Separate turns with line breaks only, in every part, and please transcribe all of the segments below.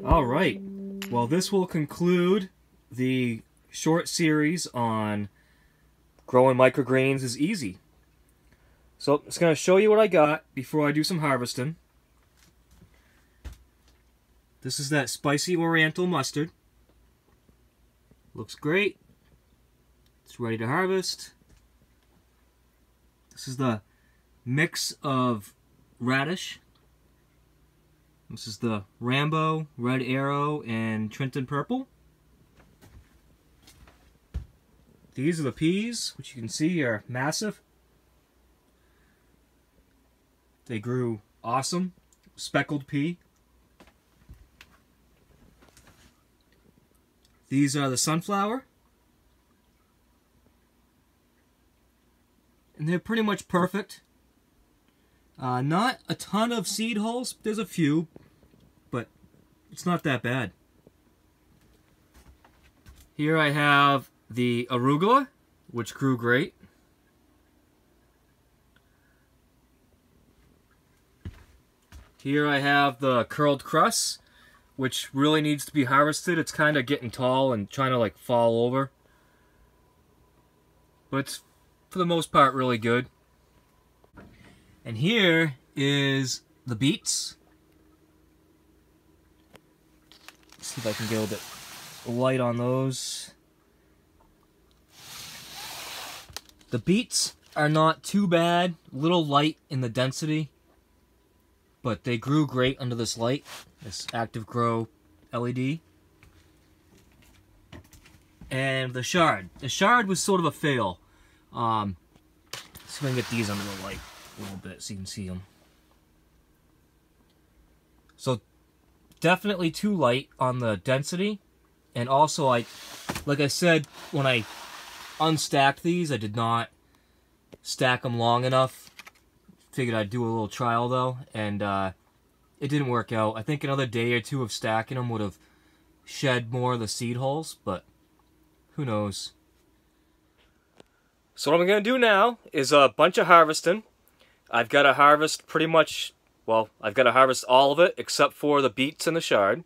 All right. Well, this will conclude the short series on growing microgreens is easy. So I'm just going to show you what I got before I do some harvesting. This is that spicy oriental mustard. Looks great. It's ready to harvest. This is the mix of radish. This is the Rambo, Red Arrow, and Trenton Purple. These are the peas, which you can see are massive. They grew awesome. Speckled pea. These are the sunflower. And they're pretty much perfect. Not a ton of seed holes. There's a few, but it's not that bad. Here I have the arugula, which grew great. Here I have the curled cress, which really needs to be harvested. It's kind of getting tall and trying to like fall over. But it's, for the most part, really good. And here is the beets. Let's see if I can get a little bit light on those. The beets are not too bad, a little light in the density, but they grew great under this light, this Active Grow LED. And the chard. The chard was sort of a fail. See if I can get these under the light a little bit so you can see them. So definitely too light on the density, and also like I said, when I unstacked these, I did not stack them long enough. Figured I'd do a little trial though, and it didn't work out. I think another day or two of stacking them would have shed more of the seed holes, but who knows. So what I'm going to do now is a bunch of harvesting. I've got to harvest pretty much, well, I've got to harvest all of it except for the beets and the chard.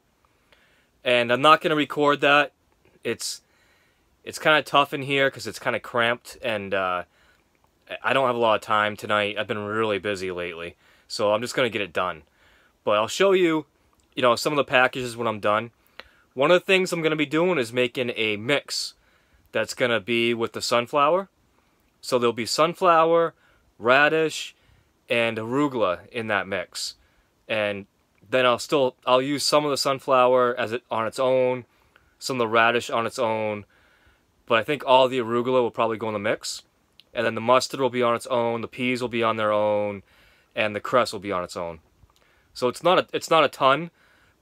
And I'm not going to record that. It's kind of tough in here because it's kind of cramped, and I don't have a lot of time tonight. I've been really busy lately, so I'm just going to get it done. But I'll show you, some of the packages when I'm done. One of the things I'm going to be doing is making a mix that's going to be with the sunflower. So there'll be sunflower, radish, and arugula in that mix. And then I'll use some of the sunflower on its own, some of the radish on its own, but I think all the arugula will probably go in the mix. And then the mustard will be on its own, the peas will be on their own, and the cress will be on its own. So it's not a ton,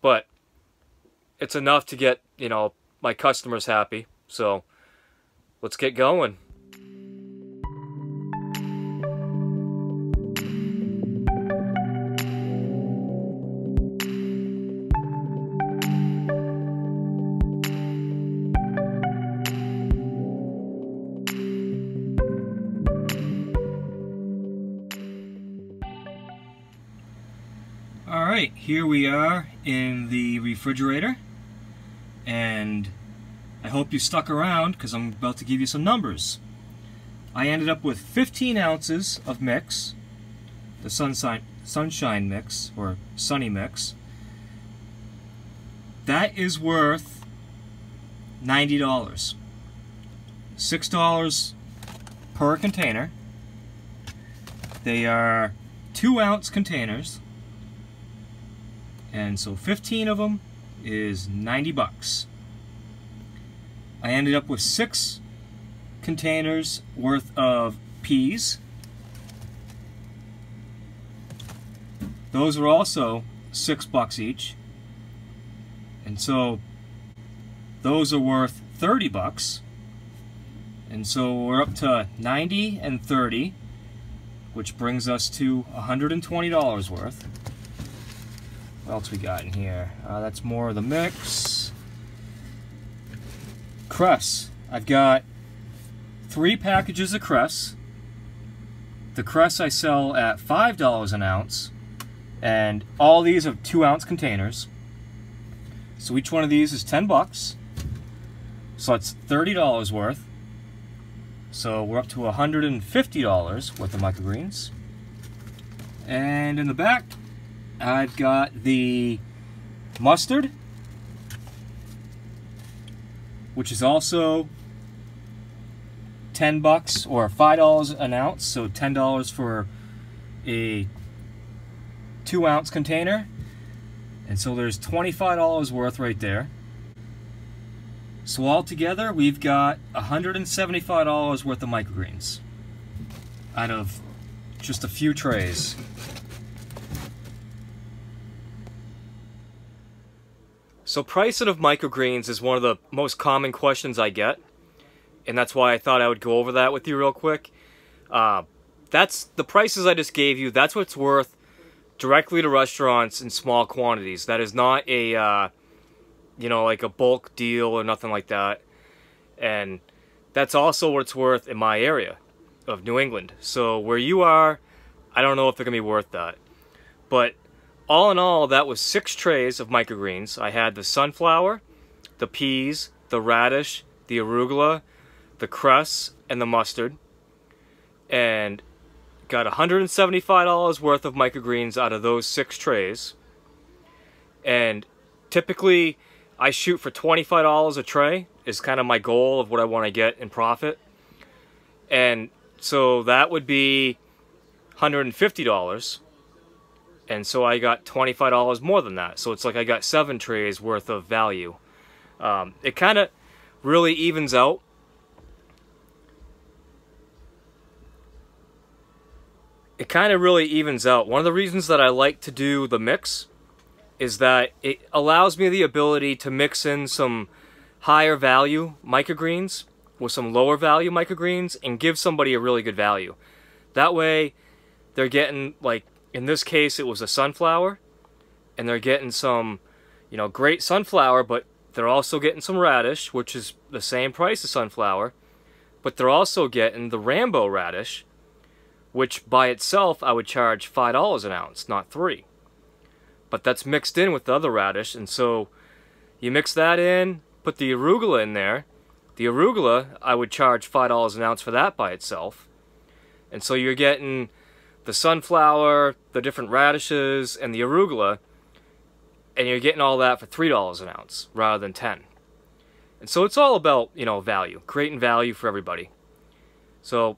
but it's enough to get, my customers happy. So let's get going. Alright, here we are in the refrigerator, and I hope you stuck around because I'm about to give you some numbers. I ended up with 15 ounces of mix, the sunshine mix, or sunny mix. That is worth $90. $6 per container. They are 2-ounce containers. And so 15 of them is 90 bucks. I ended up with 6 containers worth of peas. Those were also $6 each. And so those are worth 30 bucks. And so we're up to 90 and 30, which brings us to $120 worth. What else we got in here? That's more of the mix. Cress. I've got 3 packages of cress. The cress I sell at $5 an ounce, and all these are 2-ounce containers. So each one of these is 10 bucks. So that's $30 worth. So we're up to $150 worth of microgreens. And in the back, I've got the mustard, which is also 10 bucks or $5 an ounce, so $10 for a 2-ounce container. And so there's $25 worth right there. So altogether, we've got $175 worth of microgreens out of just a few trays. So pricing of microgreens is one of the most common questions I get, and that's why I thought I would go over that with you real quick. That's the prices I just gave you. That's what's worth directly to restaurants in small quantities. That is not a you know, like a bulk deal or nothing like that. And that's also what it's worth in my area of New England. So where you are, I don't know if they're gonna be worth that. But all in all, that was 6 trays of microgreens. I had the sunflower, the peas, the radish, the arugula, the cress, and the mustard. And got $175 worth of microgreens out of those 6 trays. And typically, I shoot for $25 a tray is kind of my goal of what I want to get in profit. And so that would be $150. And so I got $25 more than that. So it's like I got 7 trays worth of value. It kind of really evens out. It kind of really evens out. One of the reasons that I like to do the mix is that it allows me the ability to mix in some higher value microgreens with some lower value microgreens and give somebody a really good value. That way they're getting, like in this case it was a sunflower, and they're getting some, you know, great sunflower, but they're also getting some radish, which is the same price as sunflower, but they're also getting the Rambo radish, which by itself I would charge $5 an ounce, not $3. But that's mixed in with the other radish, and so you mix that in, put the arugula in there. The arugula, I would charge $5 an ounce for that by itself. And so you're getting the sunflower, the different radishes, and the arugula, and you're getting all that for $3 an ounce rather than $10. And so it's all about, you know, value, creating value for everybody. So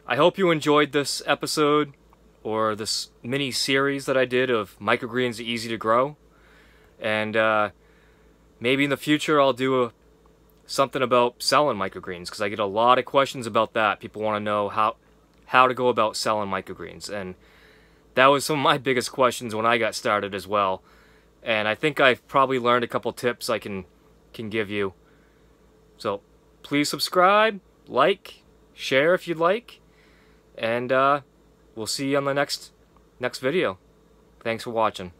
I hope you enjoyed this episode, or this mini series that I did of microgreens easy to grow. And maybe in the future I'll do something about selling microgreens, because I get a lot of questions about that. People want to know how to go about selling microgreens, and that was some of my biggest questions when I got started as well. And I think I've probably learned a couple tips I can give you. So please subscribe, like, share if you'd like, and we'll see you on the next video. Thanks for watching.